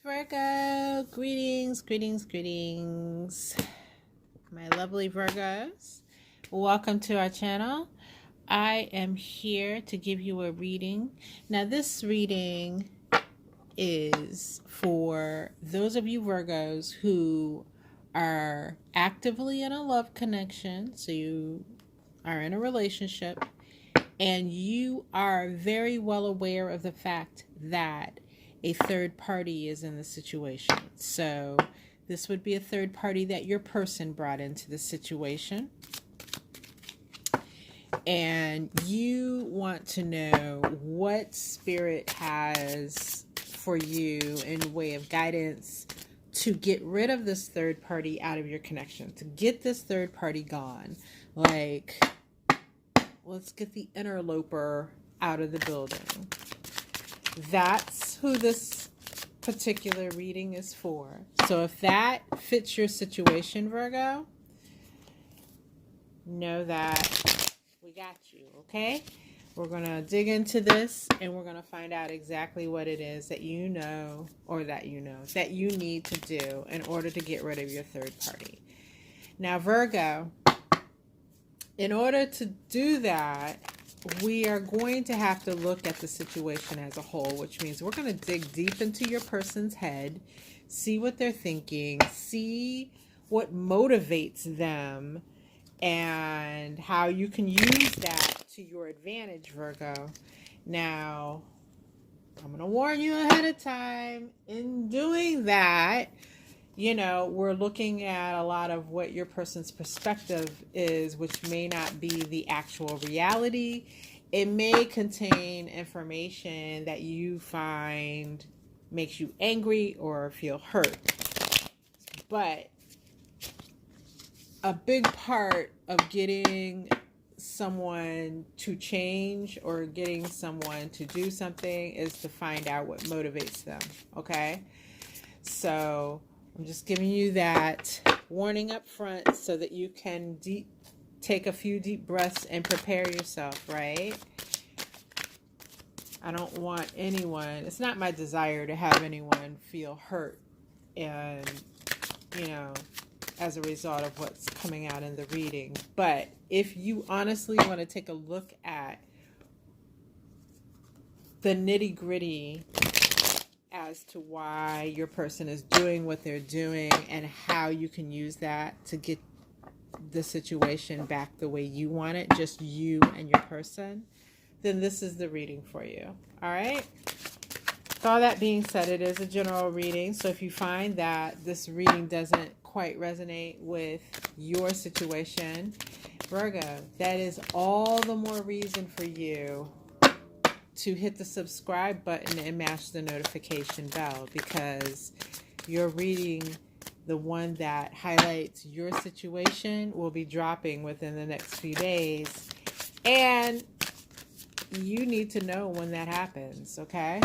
Virgo, greetings, greetings, greetings, my lovely Virgos. Welcome to our channel. I am here to give you a reading. Now, this reading is for those of you Virgos who are actively in a love connection. So you are in a relationship and you are very well aware of the fact that a third party is in the situation. So this would be a third party that your person brought into the situation. And you want to know what spirit has for you in way of guidance to get rid of this third party out of your connection, to get this third party gone. Like, let's get the interloper out of the building. That's who this particular reading is for. So if that fits your situation, Virgo, know that we got you, okay? We're going to dig into this and we're going to find out exactly what it is that you know, that you need to do in order to get rid of your third party. Now, Virgo, in order to do that, we are going to have to look at the situation as a whole, which means we're going to dig deep into your person's head, see what they're thinking, see what motivates them, and how you can use that to your advantage, Virgo. Now, I'm going to warn you ahead of time. In doing that, we're looking at a lot of what your person's perspective is, which may not be the actual reality. It may contain information that you find makes you angry or feel hurt. But a big part of getting someone to change or getting someone to do something is to find out what motivates them, okay? So I'm just giving you that warning up front so that you can take a few deep breaths and prepare yourself, right? I don't want anyone, it's not my desire to have anyone feel hurt and, as a result of what's coming out in the reading. But if you honestly want to take a look at the nitty-gritty as to why your person is doing what they're doing and how you can use that to get the situation back the way you want it, just you and your person, then this is the reading for you. All right? With all that being said, it is a general reading. So if you find that this reading doesn't quite resonate with your situation, Virgo, that is all the more reason for you to hit the subscribe button and mash the notification bell, because your reading, the one that highlights your situation, will be dropping within the next few days. And you need to know when that happens, okay?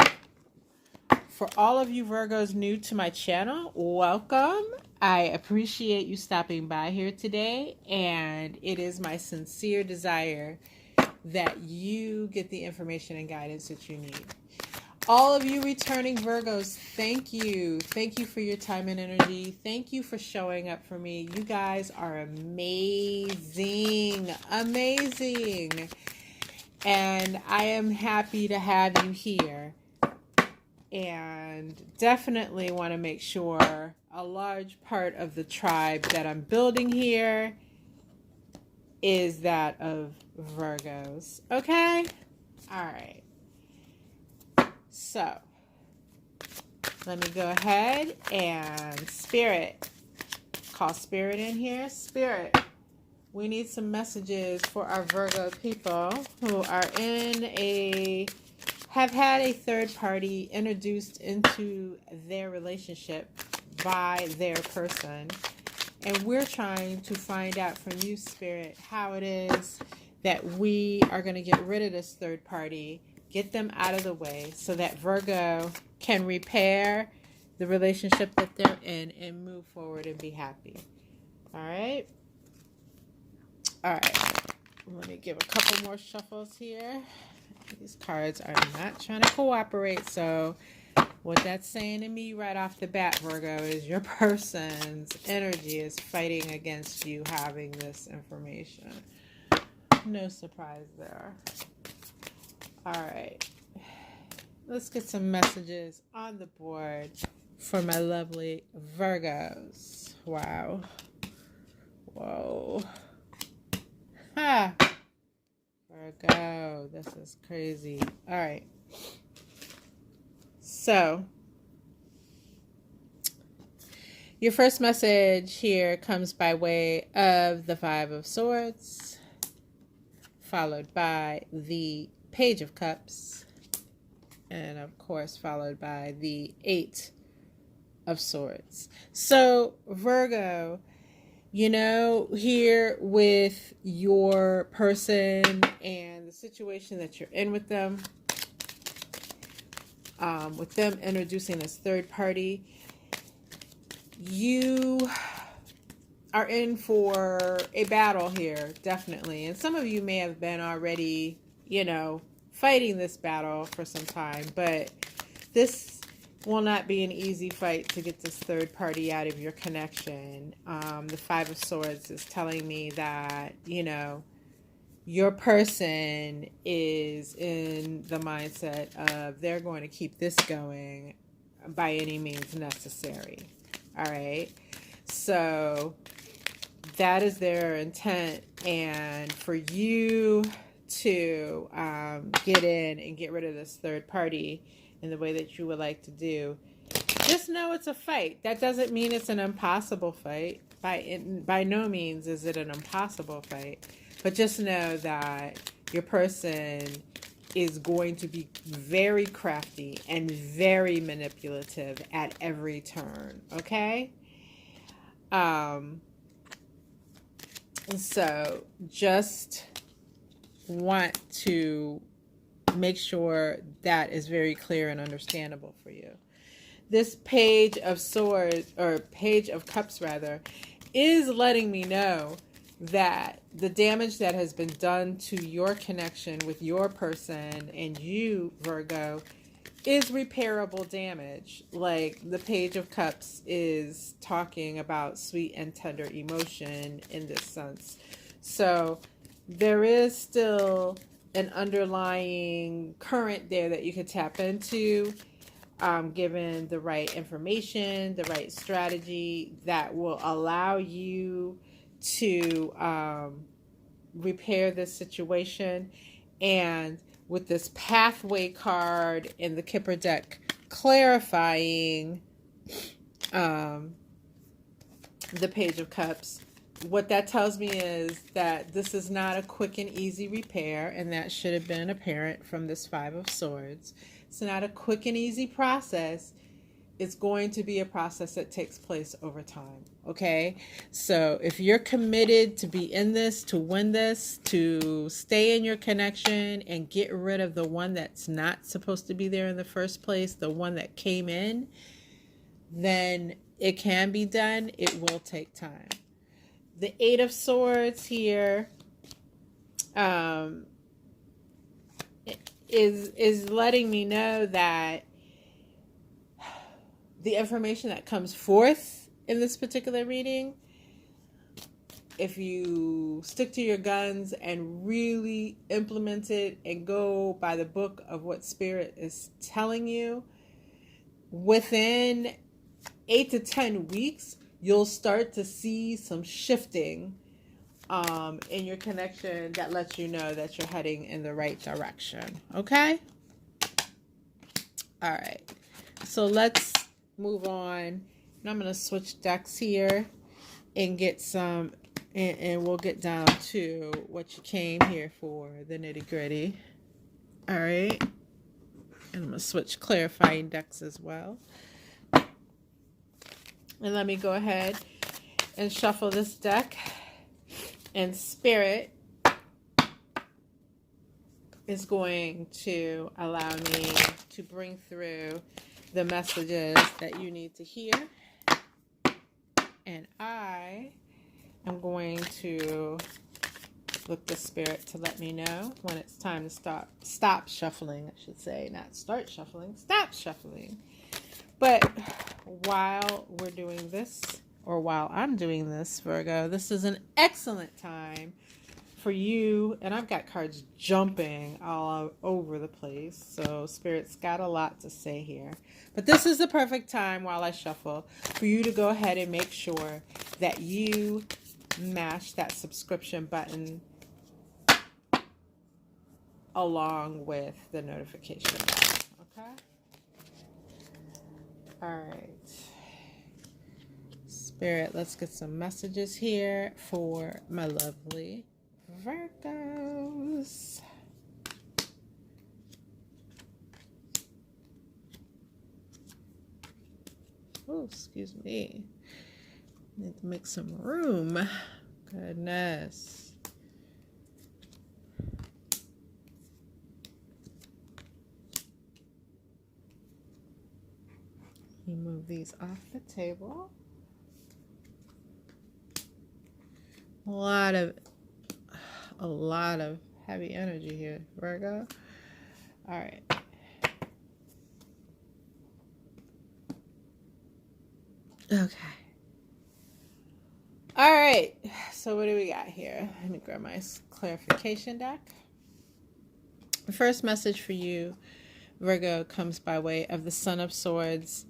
For all of you Virgos new to my channel, welcome. I appreciate you stopping by here today, and it is my sincere desire that you get the information and guidance that you need. All of you returning Virgos, thank you. Thank you for your time and energy. Thank you for showing up for me. You guys are amazing. Amazing. And I am happy to have you here. And definitely want to make sure a large part of the tribe that I'm building here is that of Virgos. Okay? All right. So, let me go ahead and Spirit. Call Spirit in here. Spirit, we need some messages for our Virgo people who are have had a third party introduced into their relationship by their person. And we're trying to find out from you, Spirit, how it is that we are going to get rid of this third party, get them out of the way so that Virgo can repair the relationship that they're in and move forward and be happy. All right? All right. Let me give a couple more shuffles here. These cards are not trying to cooperate, so What that's saying to me right off the bat, Virgo, is your person's energy is fighting against you having this information. No surprise there. All right. Let's get some messages on the board for my lovely Virgos. Wow. Whoa. Ha! Virgo, this is crazy. All right. So, your first message here comes by way of the Five of Swords, followed by the Page of Cups, and of course followed by the Eight of Swords. So, Virgo, you know, here with your person and the situation that you're in with them introducing this third party, you are in for a battle here, definitely. And some of you may have been already, fighting this battle for some time, but this will not be an easy fight to get this third party out of your connection. The Five of Swords is telling me that, your person is in the mindset of they're going to keep this going by any means necessary. All right. So that is their intent. And for you to get in and get rid of this third party in the way that you would like to do, just know it's a fight. That doesn't mean it's an impossible fight. By no means is it an impossible fight. But just know that your person is going to be very crafty and very manipulative at every turn. Okay? So just want to make sure that is very clear and understandable for you. This Page of Swords, or Page of Cups rather, is letting me know that the damage that has been done to your connection with your person and you, Virgo, is repairable damage. Like the Page of Cups is talking about sweet and tender emotion in this sense. So there is still an underlying current there that you could tap into, given the right information, the right strategy that will allow you to repair this situation. And with this pathway card in the Kipper deck clarifying the Page of Cups, what that tells me is that this is not a quick and easy repair, and that should have been apparent from this Five of Swords. It's not a quick and easy process. It's going to be a process that takes place over time. Okay? So if you're committed to be in this, to win this, to stay in your connection and get rid of the one that's not supposed to be there in the first place, the one that came in, then it can be done. It will take time. The Eight of Swords here is letting me know that the information that comes forth in this particular reading, if you stick to your guns and really implement it and go by the book of what Spirit is telling you, within 8 to 10 weeks, you'll start to see some shifting in your connection that lets you know that you're heading in the right direction. Okay? All right. So let's move on. And I'm going to switch decks here and get some, and we'll get down to what you came here for, the nitty gritty. All right. And I'm going to switch clarifying decks as well. And let me go ahead and shuffle this deck. And Spirit is going to allow me to bring through the messages that you need to hear. And I am going to look to Spirit to let me know when it's time to stop shuffling, I should say. Not start shuffling, stop shuffling. But while we're doing this, or while I'm doing this, Virgo, this is an excellent time for you. And I've got cards jumping all over the place. So Spirit's got a lot to say here. But this is the perfect time while I shuffle for you to go ahead and make sure that you mash that subscription button along with the notification bell. Okay? All right. Spirit, let's get some messages here for my lovely Virgos. Oh, excuse me. Need to make some room. Goodness. You move these off the table. A lot of heavy energy here, Virgo. All right. Okay. All right. So what do we got here? Let me grab my clarification deck. The first message for you, Virgo, comes by way of the Son of Swords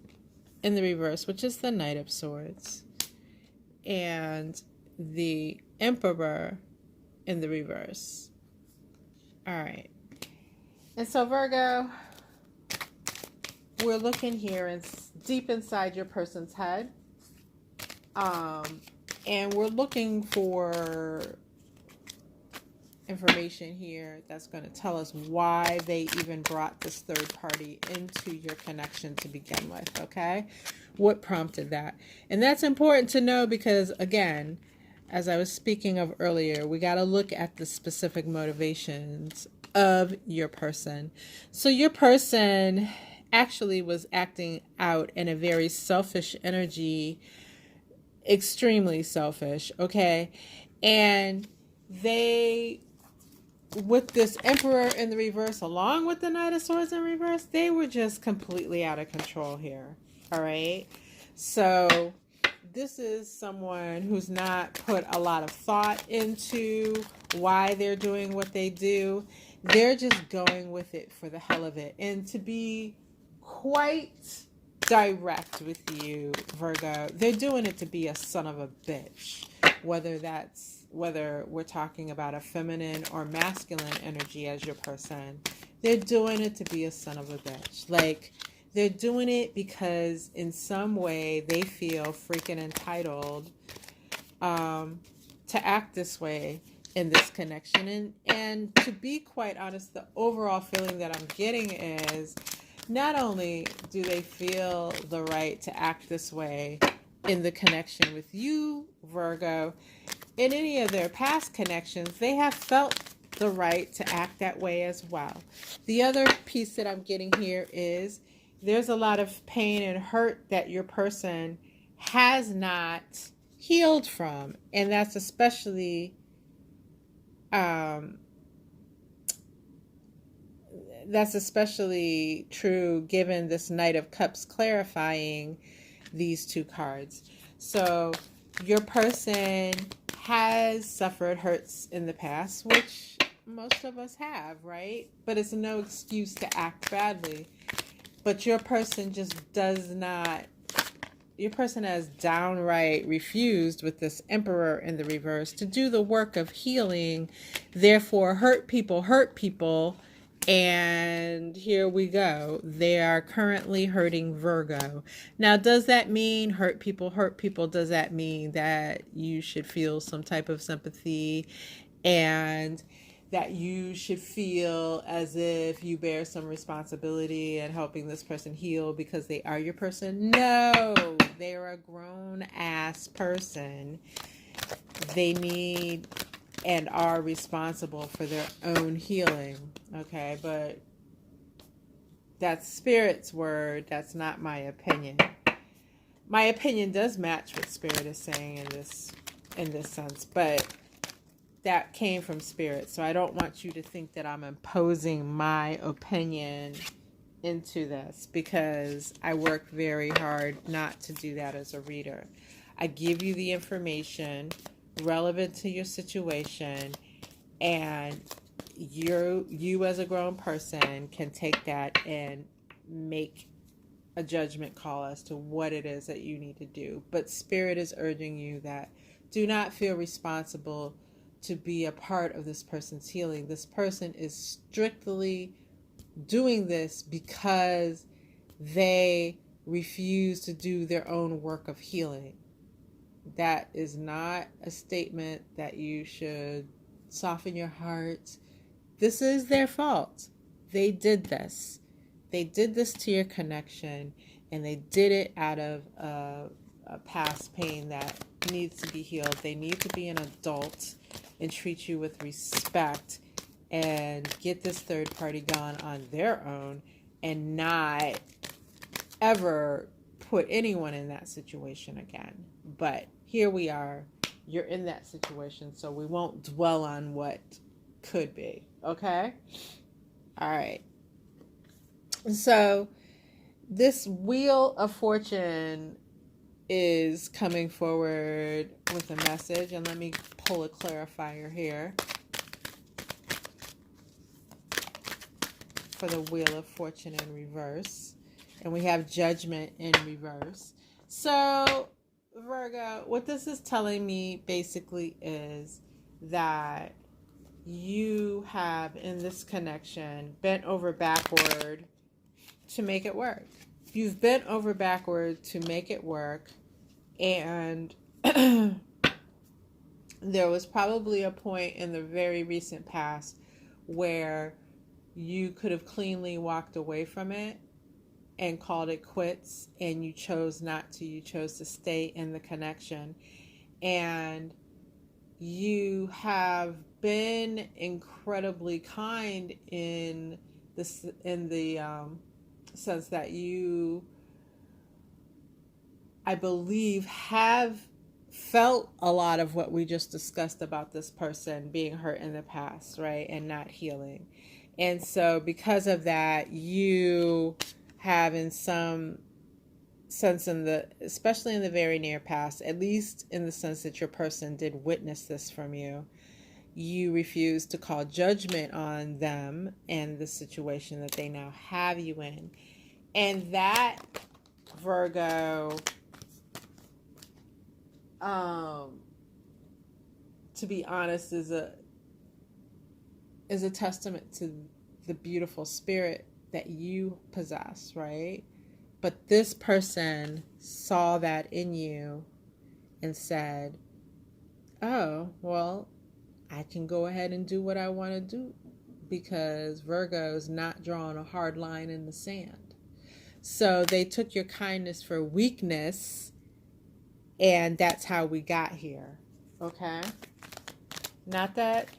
in the reverse, which is the Knight of Swords, and the Emperor in the reverse. All right. And so, Virgo, we're looking here and deep inside your person's head. And we're looking for information here that's going to tell us why they even brought this third party into your connection to begin with, okay? What prompted that? And that's important to know because, again, as I was speaking of earlier, we got to look at the specific motivations of your person. So your person actually was acting out in a very selfish energy, extremely selfish, okay? And they, with this Emperor in the reverse, along with the Knight of Swords in reverse, they were just completely out of control here, all right? So this is someone who's not put a lot of thought into why they're doing what they do. They're just going with it for the hell of it. And to be quite direct with you, Virgo, they're doing it to be a son of a bitch. Whether we're talking about a feminine or masculine energy as your person, they're doing it to be a son of a bitch. Like, they're doing it because in some way they feel freaking entitled to act this way in this connection. And to be quite honest, the overall feeling that I'm getting is not only do they feel the right to act this way in the connection with you, Virgo, in any of their past connections, they have felt the right to act that way as well. The other piece that I'm getting here is there's a lot of pain and hurt that your person has not healed from. And that's especially true given this Knight of Cups clarifying these two cards. So your person has suffered hurts in the past, which most of us have, right? But it's no excuse to act badly. But your person just does not, your person has downright refused with this Emperor in the reverse to do the work of healing. Therefore, hurt people. And here we go. They are currently hurting Virgo. Now, does that mean hurt people? Does that mean that you should feel some type of sympathy and that you should feel as if you bear some responsibility in helping this person heal because they are your person? No, they're a grown-ass person. They need and are responsible for their own healing, okay? But that's Spirit's word. That's not my opinion. My opinion does match what Spirit is saying in this sense, but that came from Spirit. So I don't want you to think that I'm imposing my opinion into this because I work very hard not to do that as a reader. I give you the information relevant to your situation, and you as a grown person can take that and make a judgment call as to what it is that you need to do. But Spirit is urging you that do not feel responsible to be a part of this person's healing. This person is strictly doing this because they refuse to do their own work of healing. That is not a statement that you should soften your heart. This is their fault. They did this. They did this to your connection, and they did it out of a past pain that needs to be healed. They need to be an adult and treat you with respect and get this third party gone on their own and not ever put anyone in that situation again. But here we are. You're in that situation, so we won't dwell on what could be. Okay? All right. So this Wheel of Fortune is coming forward with a message, and let me pull a clarifier here for the Wheel of Fortune in reverse, and we have Judgment in reverse. So Virgo, what this is telling me basically is that you have in this connection bent over backward to make it work. You've bent over backward to make it work, and there was probably a point in the very recent past where you could have cleanly walked away from it and called it quits, and you chose not to. You chose to stay in the connection, and you have been incredibly kind in this, in the sense that you, I believe, have felt a lot of what we just discussed about this person being hurt in the past, right, and not healing. And so because of that, you have in some sense, in the, especially in the very near past, at least in the sense that your person did witness this from you, you refuse to call judgment on them and the situation that they now have you in. And that, Virgo, to be honest, is a testament to the beautiful spirit that you possess, right? But this person saw that in you and said, oh, well, I can go ahead and do what I want to do because Virgo is not drawing a hard line in the sand. So they took your kindness for weakness, and that's how we got here. Okay? Not that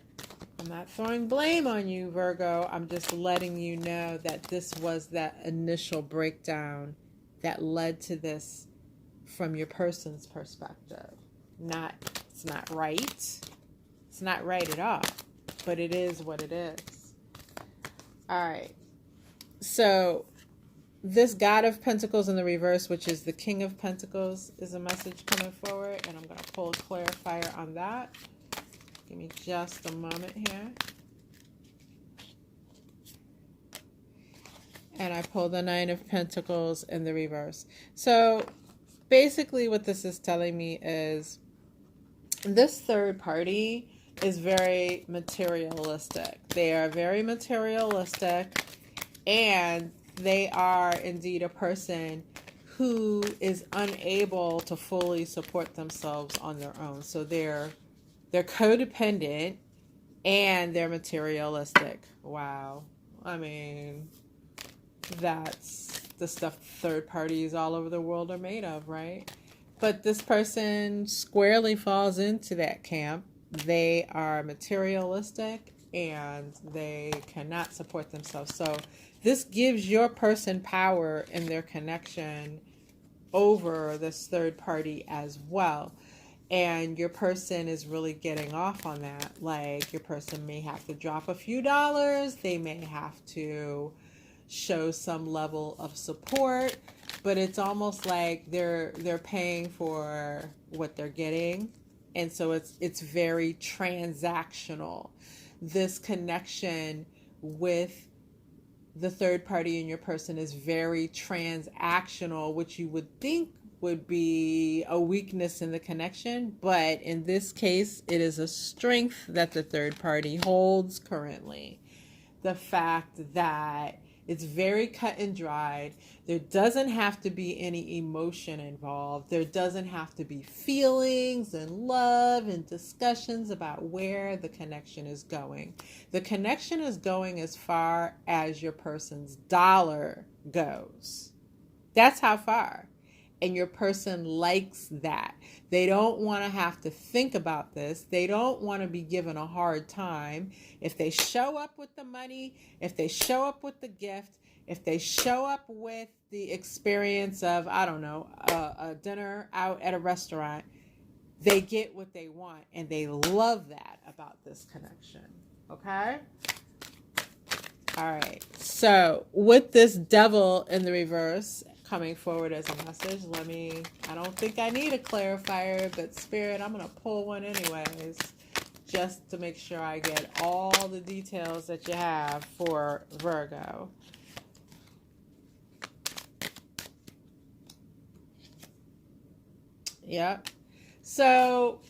I'm not throwing blame on you, Virgo. I'm just letting you know that this was that initial breakdown that led to this from your person's perspective. It's not right. It's not right at all, but it is what it is. All right. So this God of Pentacles in the reverse, which is the King of Pentacles, is a message coming forward, and I'm going to pull a clarifier on that. Give me just a moment here. And I pulled the Nine of Pentacles in the reverse. So basically what this is telling me is this third party is very materialistic. They are very materialistic, and they are indeed a person who is unable to fully support themselves on their own. So they're codependent and they're materialistic. Wow. I mean, that's the stuff third parties all over the world are made of, right? But this person squarely falls into that camp. They are materialistic and they cannot support themselves. So this gives your person power in their connection over this third party as well. And your person is really getting off on that. Like, your person may have to drop a few dollars. They may have to, show some level of support, but it's almost like they're paying for what they're getting. And so it's very transactional. This connection with the third party in your person is very transactional, which you would think would be a weakness in the connection, but in this case, it is a strength that the third party holds currently. The fact that it's very cut and dried. There doesn't have to be any emotion involved. There doesn't have to be feelings and love and discussions about where the connection is going. The connection is going as far as your person's dollar goes. That's how far. And your person likes that. They don't want to have to think about this. They don't want to be given a hard time. If they show up with the money, if they show up with the gift, if they show up with the experience of, I don't know, a dinner out at a restaurant, they get what they want. And they love that about this connection. Okay? All right. So with this devil in the reverse coming forward as a message, I don't think I need a clarifier, but Spirit, I'm going to pull one anyways, just to make sure I get all the details that you have for Virgo. Yep. So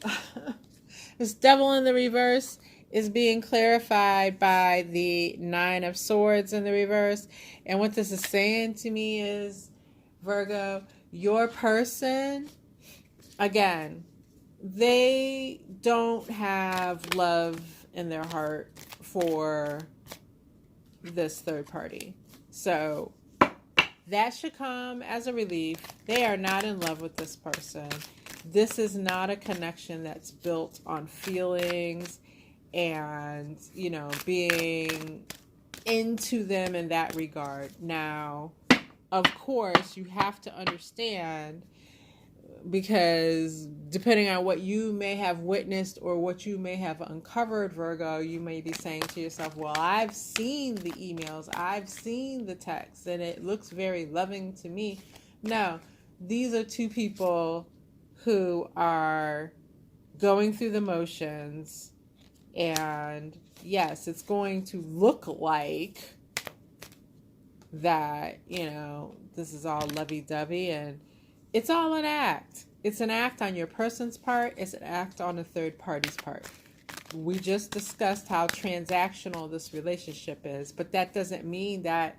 this devil in the reverse is being clarified by the Nine of Swords in the reverse. And what this is saying to me is, Virgo, your person, again, they don't have love in their heart for this third party. So that should come as a relief. They are not in love with this person. This is not a connection that's built on feelings and, being into them in that regard. Now, of course, you have to understand, because depending on what you may have witnessed or what you may have uncovered, Virgo, you may be saying to yourself, well, I've seen the emails, I've seen the texts, and it looks very loving to me. No, these are two people who are going through the motions, and yes, it's going to look like that, this is all lovey-dovey, and it's all an act. It's an act on your person's part. It's an act on the third party's part. We just discussed how transactional this relationship is, but that doesn't mean that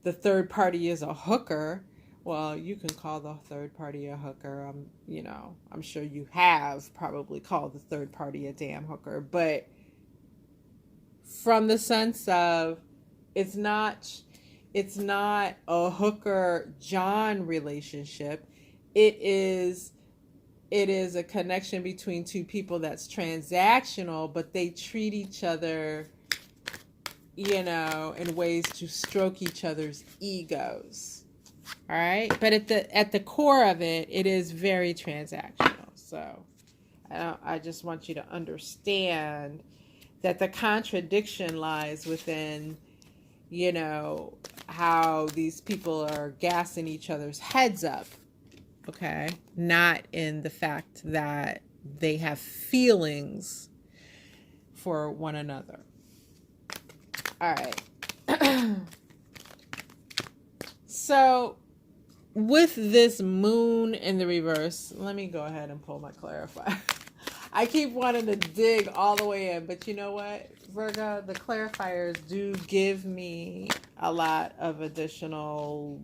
the third party is a hooker. Well, you can call the third party a hooker. I'm sure you have probably called the third party a damn hooker, but from the sense of it's not a hooker-John relationship. It is a connection between two people that's transactional, but they treat each other, in ways to stroke each other's egos. All right? But at the core of it, it is very transactional. So I just want you to understand that the contradiction lies within how these people are gassing each other's heads up, okay? Not in the fact that they have feelings for one another. All right. So, with this moon in the reverse, let me go ahead and pull my clarifier. I keep wanting to dig all the way in, but you know what, Virgo, the clarifiers do give me a lot of additional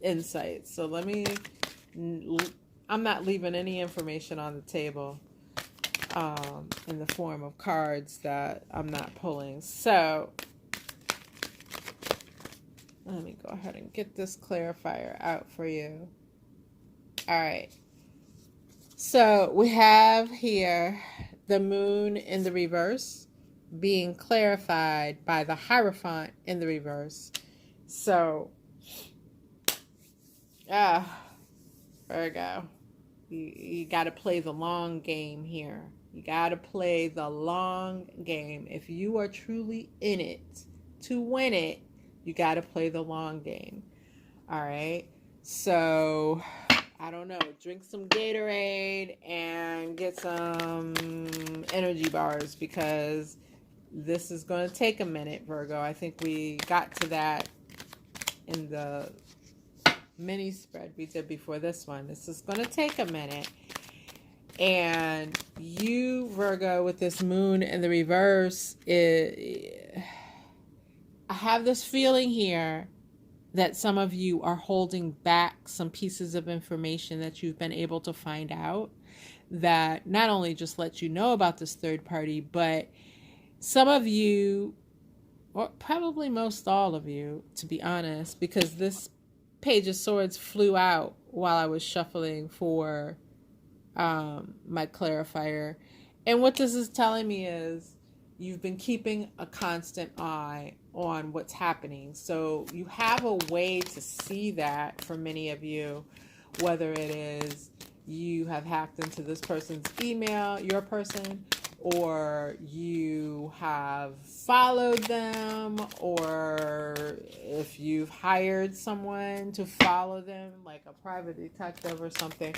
insights. So I'm not leaving any information on the table in the form of cards that I'm not pulling. So let me go ahead and get this clarifier out for you. All right. So we have here the moon in the reverse being clarified by the Hierophant in the reverse. So, Virgo, you got to play the long game here. You got to play the long game. If you are truly in it to win it, You got to play the long game. All right. So, I don't know. Drink some Gatorade and get some energy bars, because this is going to take a minute, Virgo. I think we got to that in the mini spread we did before this one. This is going to take a minute. And you, Virgo, with this moon in the reverse, I have this feeling here that some of you are holding back some pieces of information that you've been able to find out, that not only just let you know about this third party, but some of you, or probably most all of you, to be honest, because this Page of Swords flew out while I was shuffling for my clarifier. And what this is telling me is you've been keeping a constant eye on what's happening. So you have a way to see that for many of you, whether it is you have hacked into this person's email, your person, or you have followed them, or if you've hired someone to follow them, like a private detective or something.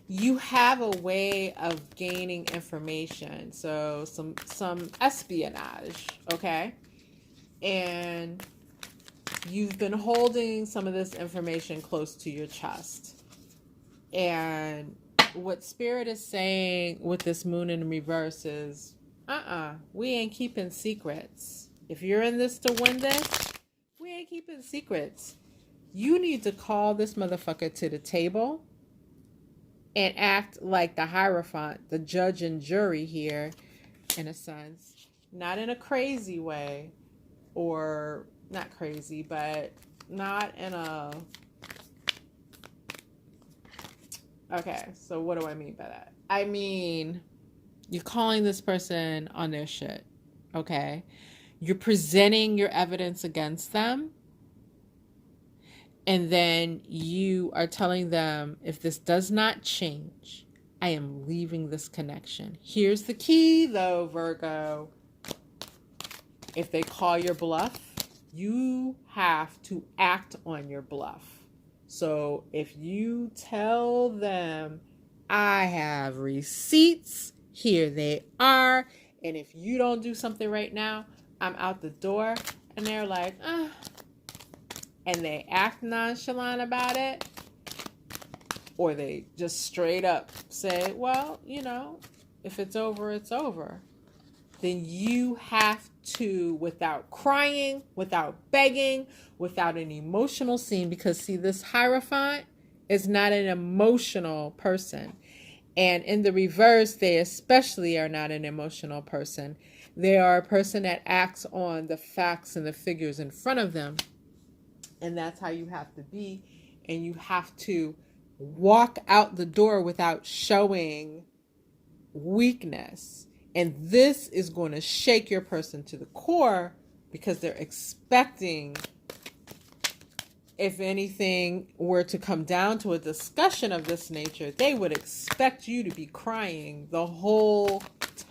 You have a way of gaining information. So some espionage, okay? And you've been holding some of this information close to your chest. And what Spirit is saying with this moon in reverse is, we ain't keeping secrets. If you're in this to win this, we ain't keeping secrets. You need to call this motherfucker to the table and act like the Hierophant, the judge and jury here, in a sense. Not in a crazy way, or not crazy, but not in a... Okay, so what do I mean by that? I mean, you're calling this person on their shit, okay? You're presenting your evidence against them, and then you are telling them, if this does not change, I am leaving this connection. Here's the key, though, Virgo. If they call your bluff, you have to act on your bluff. So if you tell them, I have receipts, here they are, and if you don't do something right now, I'm out the door, and they're like, and they act nonchalant about it, or they just straight up say, well, if it's over, it's over. Then you have to, without crying, without begging, without an emotional scene, because see, this Hierophant is not an emotional person. And in the reverse, they especially are not an emotional person. They are a person that acts on the facts and the figures in front of them. And that's how you have to be. And you have to walk out the door without showing weakness. And this is going to shake your person to the core, because they're expecting, if anything were to come down to a discussion of this nature, they would expect you to be crying the whole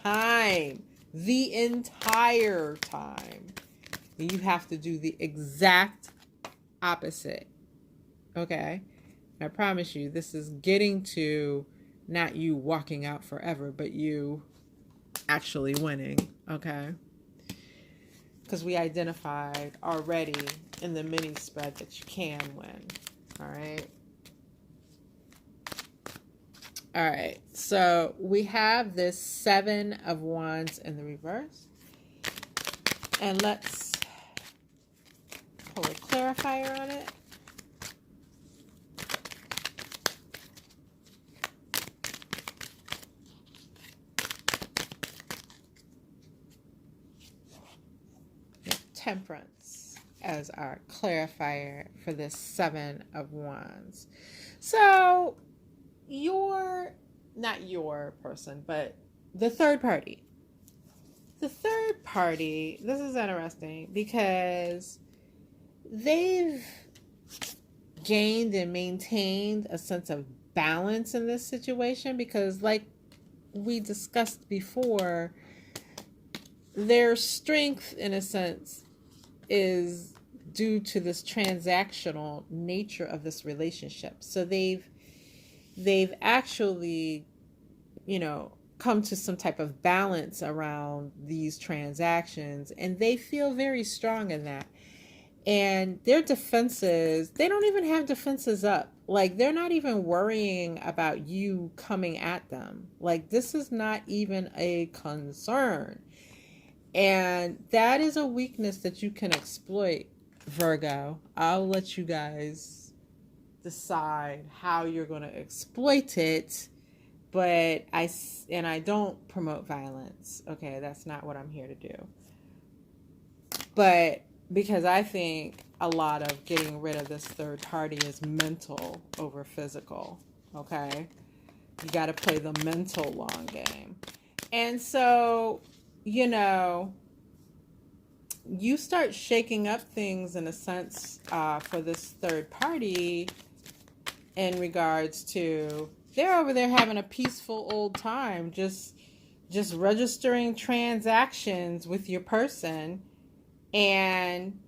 time, the entire time. And you have to do the exact opposite. Okay? I promise you, this is getting to not you walking out forever, but you actually winning. Okay? Because we identified already in the mini spread that you can win. All right? All right. So we have this 7 of Wands in the reverse. And let's pull a clarifier on it. Temperance as our clarifier for this 7 of Wands. So not your person, but the third party. The third party, this is interesting because they've gained and maintained a sense of balance in this situation, because like we discussed before, their strength in a sense is due to this transactional nature of this relationship. So they've actually, come to some type of balance around these transactions, and they feel very strong in that. And their defenses, they don't even have defenses up. Like, they're not even worrying about you coming at them. Like, this is not even a concern. And that is a weakness that you can exploit, Virgo. I'll let you guys decide how you're going to exploit it. But I don't promote violence. Okay, that's not what I'm here to do. But because I think a lot of getting rid of this third party is mental over physical. Okay, you got to play the mental long game. And so, you start shaking up things in a sense for this third party in regards to, they're over there having a peaceful old time, just registering transactions with your person. And,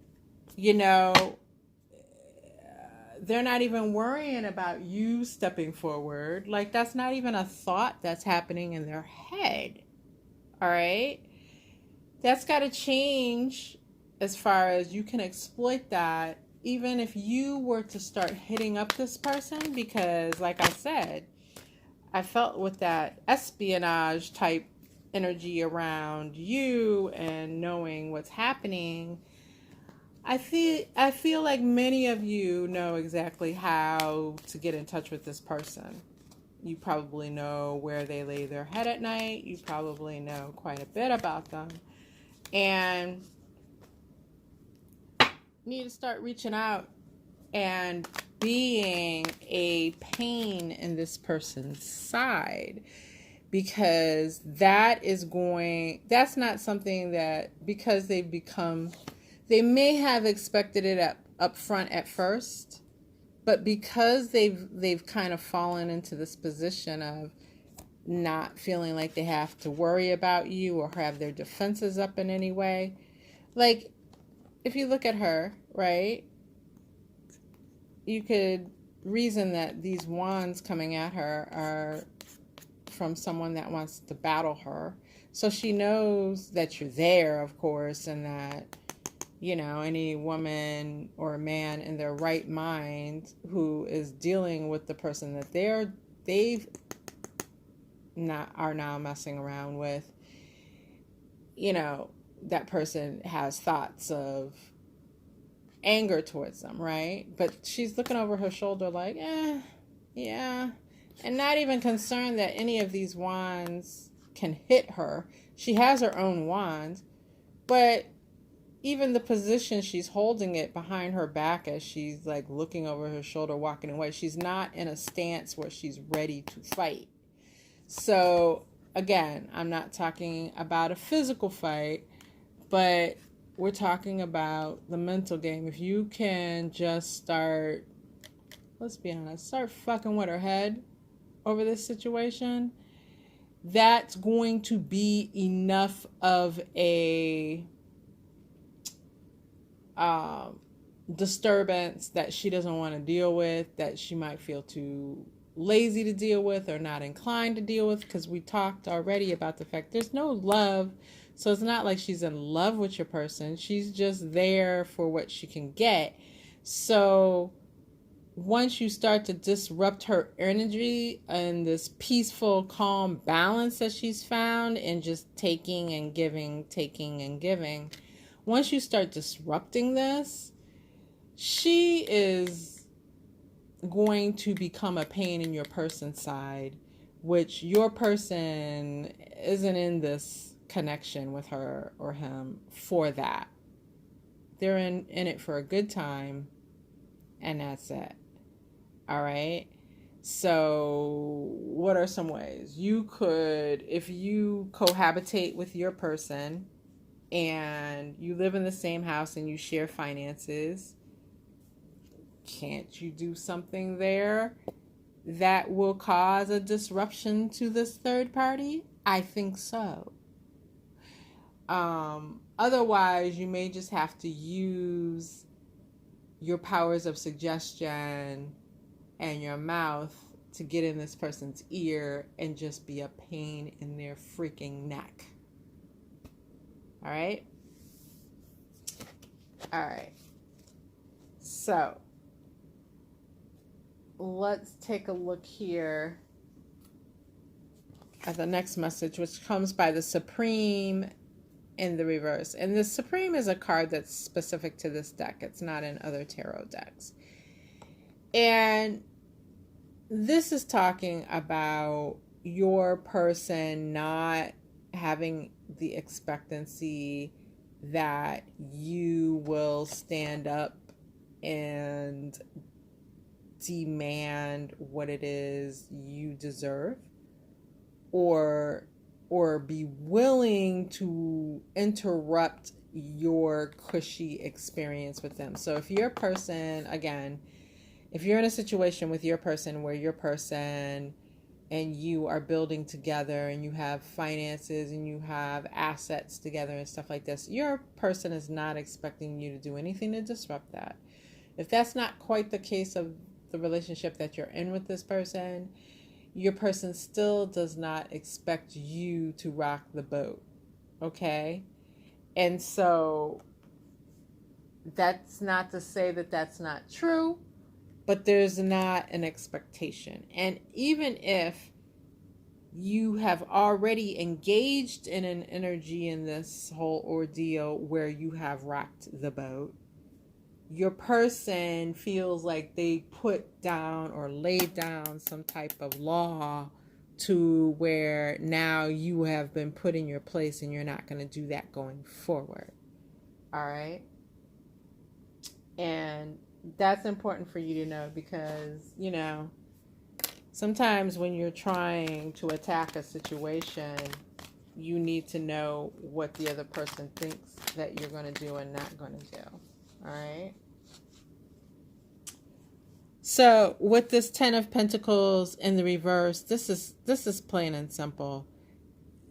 they're not even worrying about you stepping forward. Like, that's not even a thought that's happening in their head. All right? That's got to change as far as you can exploit that, even if you were to start hitting up this person, because, like I said, I felt with that espionage type energy around you and knowing what's happening, I feel like many of you know exactly how to get in touch with this person. You probably know where they lay their head at night. You probably know quite a bit about them. And you need to start reaching out and being a pain in this person's side, because that's not something that, because they may have expected it up front at first, but because they've kind of fallen into this position of not feeling like they have to worry about you or have their defenses up in any way. Like, if you look at her, right, you could reason that these wands coming at her are from someone that wants to battle her. So she knows that you're there, of course, and that, any woman or man in their right mind who is dealing with the person that are now messing around with, that person has thoughts of anger towards them, right? But she's looking over her shoulder like, yeah, and not even concerned that any of these wands can hit her. She has her own wand, but even the position she's holding it behind her back as she's like looking over her shoulder, walking away, she's not in a stance where she's ready to fight. So again, I'm not talking about a physical fight, but we're talking about the mental game. If you can just start, let's be honest, start fucking with her head over this situation, that's going to be enough of a disturbance that she doesn't want to deal with, that she might feel too lazy to deal with or not inclined to deal with, because we talked already about the fact there's no love. So it's not like she's in love with your person. She's just there for what she can get. So once you start to disrupt her energy and this peaceful, calm balance that she's found in just taking and giving, once you start disrupting this, she is going to become a pain in your person's side, which your person isn't in this connection with her or him for that. They're in it for a good time, and that's it. All right? So what are some ways? You could, if you cohabitate with your person and you live in the same house and you share finances, can't you do something there that will cause a disruption to this third party? I think so. Otherwise, you may just have to use your powers of suggestion and your mouth to get in this person's ear and just be a pain in their freaking neck. All right? All right. So, let's take a look here at the next message, which comes by the Supreme in the reverse. And the Supreme is a card that's specific to this deck. It's not in other tarot decks. And this is talking about your person not having the expectancy that you will stand up and demand what it is you deserve, or be willing to interrupt your cushy experience with them. So if your person, again, if you're in a situation with your person where your person and you are building together and you have finances and you have assets together and stuff like this, your person is not expecting you to do anything to disrupt that. If that's not quite the case of the relationship that you're in with this person, your person still does not expect you to rock the boat. Okay? And so that's not to say that that's not true, but there's not an expectation. And even if you have already engaged in an energy in this whole ordeal where you have rocked the boat, your person feels like they put down or laid down some type of law to where now you have been put in your place and you're not going to do that going forward. All right? And that's important for you to know because, you know, sometimes when you're trying to attack a situation, you need to know what the other person thinks that you're going to do and not going to do. All right? So with this 10 of Pentacles in the reverse, this is plain and simple.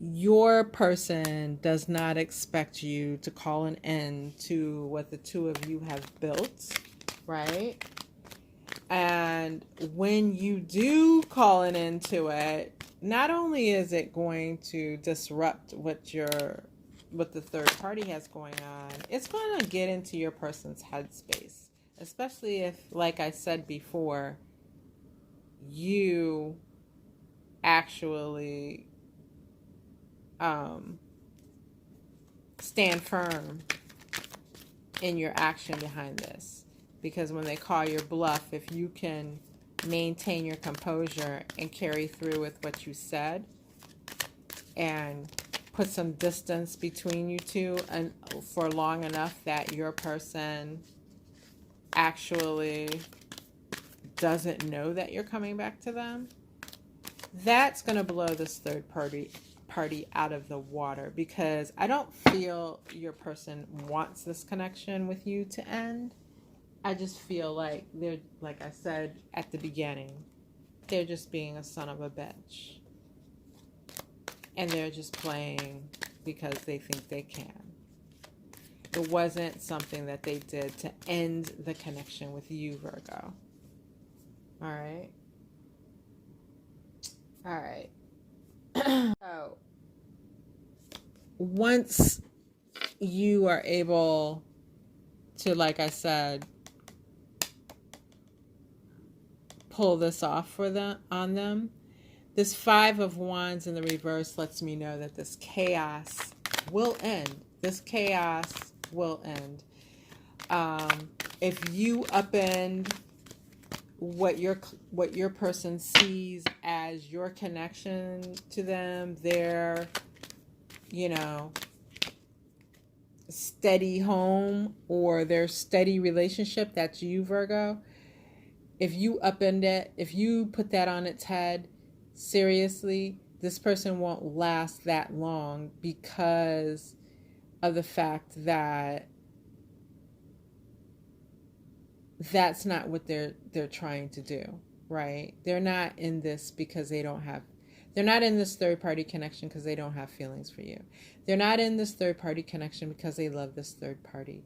Your person does not expect you to call an end to what the two of you have built, right? And when you do call an end to it, not only is it going to disrupt what the third party has going on, it's going to get into your person's headspace. Especially if, like I said before, you actually stand firm in your action behind this. Because when they call your bluff, if you can maintain your composure and carry through with what you said and put some distance between you two and for long enough that your person actually doesn't know that you're coming back to them, that's going to blow this third party out of the water, because I don't feel your person wants this connection with you to end. I just feel like they're, like I said at the beginning, they're just being a son of a bitch. And they're just playing because they think they can. It wasn't something that they did to end the connection with you, Virgo. All right. All right. So, once you are able to, like I said, pull this off for them on them, this 5 of Wands in the reverse lets me know that this chaos will end. This chaos will end. If you upend what your person sees as your connection to them, their, you know, steady home or their steady relationship, that's you, Virgo. If you upend it, if you put that on its head, seriously, this person won't last that long because of the fact that that's not what they're trying to do, right? They're not in this because they're not in this third party connection because they don't have feelings for you. They're not in this third party connection because they love this third party.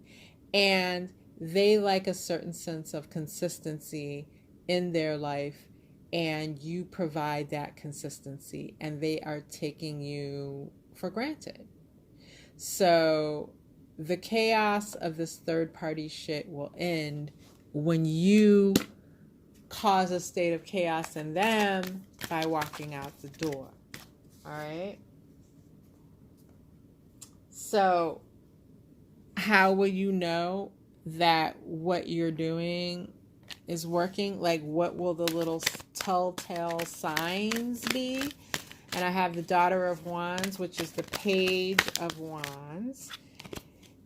And they like a certain sense of consistency in their life, and you provide that consistency, and they are taking you for granted. So the chaos of this third party shit will end when you cause a state of chaos in them by walking out the door. All right? So how will you know that what you're doing is working? Like, what will the little telltale signs be? And I have the Daughter of Wands, which is the Page of Wands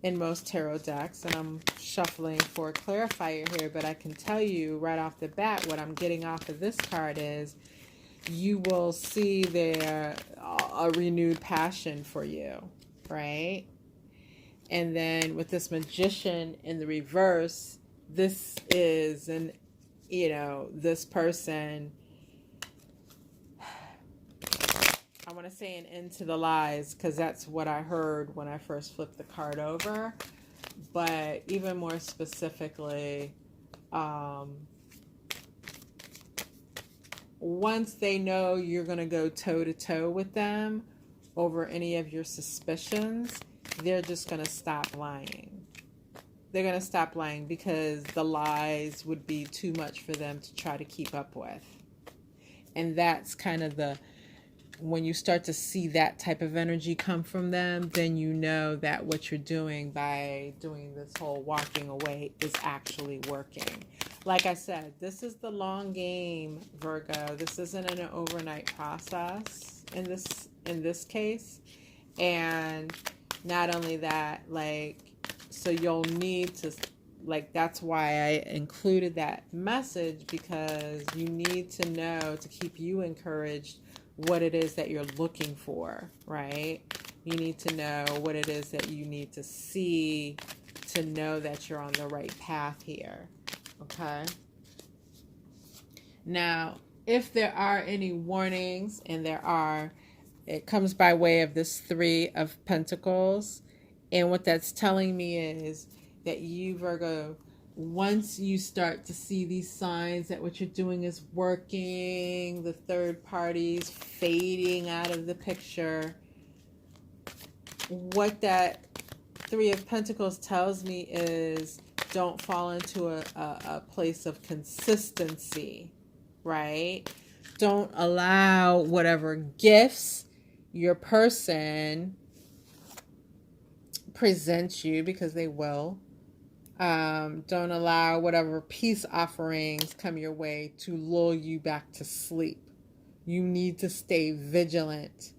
in most tarot decks. And I'm shuffling for a clarifier here, but I can tell you right off the bat what I'm getting off of this card is you will see there a renewed passion for you, right? And then with this Magician in the reverse, this is this person, I want to say an end to the lies, because that's what I heard when I first flipped the card over. But even more specifically, once they know you're going to go toe-to-toe with them over any of your suspicions, they're just going to stop lying. They're going to stop lying because the lies would be too much for them to try to keep up with. And that's kind of when you start to see that type of energy come from them, then you know that what you're doing by doing this whole walking away is actually working. Like I said, this is the long game, Virgo. This isn't an overnight process in this case. And not only that, so you'll need to, that's why I included that message, because you need to know, to keep you encouraged, what it is that you're looking for, right? You need to know what it is that you need to see to know that you're on the right path here, okay? Now, if there are any warnings, and there are, it comes by way of this Three of Pentacles. And what that's telling me is that you, Virgo, once you start to see these signs that what you're doing is working, the third party's fading out of the picture, what that Three of Pentacles tells me is don't fall into a place of consistency, right? Don't allow whatever gifts your person presents you, because they will. Don't allow whatever peace offerings come your way to lull you back to sleep. You need to stay vigilant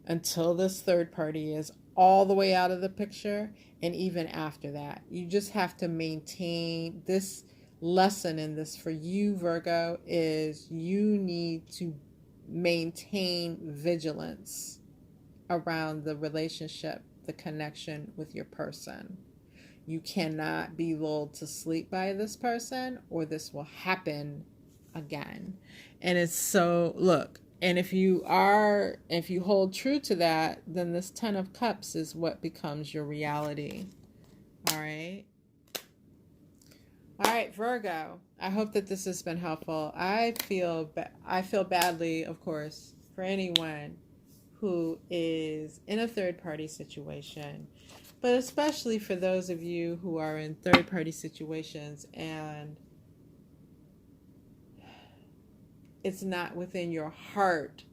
until this third party is all the way out of the picture, and even after that. You just have to maintain this lesson in this for you, Virgo, is you need to maintain vigilance around the relationship, the connection with your person. You cannot be lulled to sleep by this person, or this will happen again. And it's so, look, and if you hold true to that, then this Ten of Cups is what becomes your reality. All right. All right, Virgo, I hope that this has been helpful. I feel badly, of course, for anyone who is in a third-party situation, but especially for those of you who are in third-party situations and it's not within your heart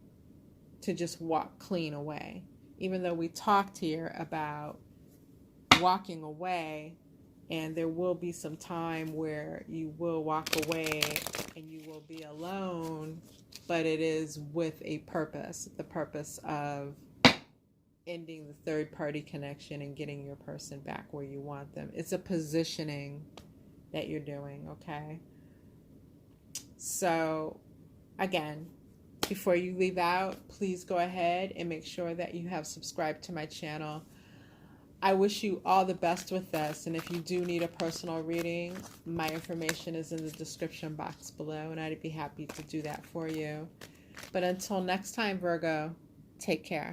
to just walk clean away. Even though we talked here about walking away, and there will be some time where you will walk away and you will be alone, but it is with a purpose, the purpose of ending the third party connection and getting your person back where you want them. It's a positioning that you're doing, okay? So, again, before you leave out, please go ahead and make sure that you have subscribed to my channel. I wish you all the best with this, and if you do need a personal reading, my information is in the description box below, and I'd be happy to do that for you. But until next time, Virgo, take care.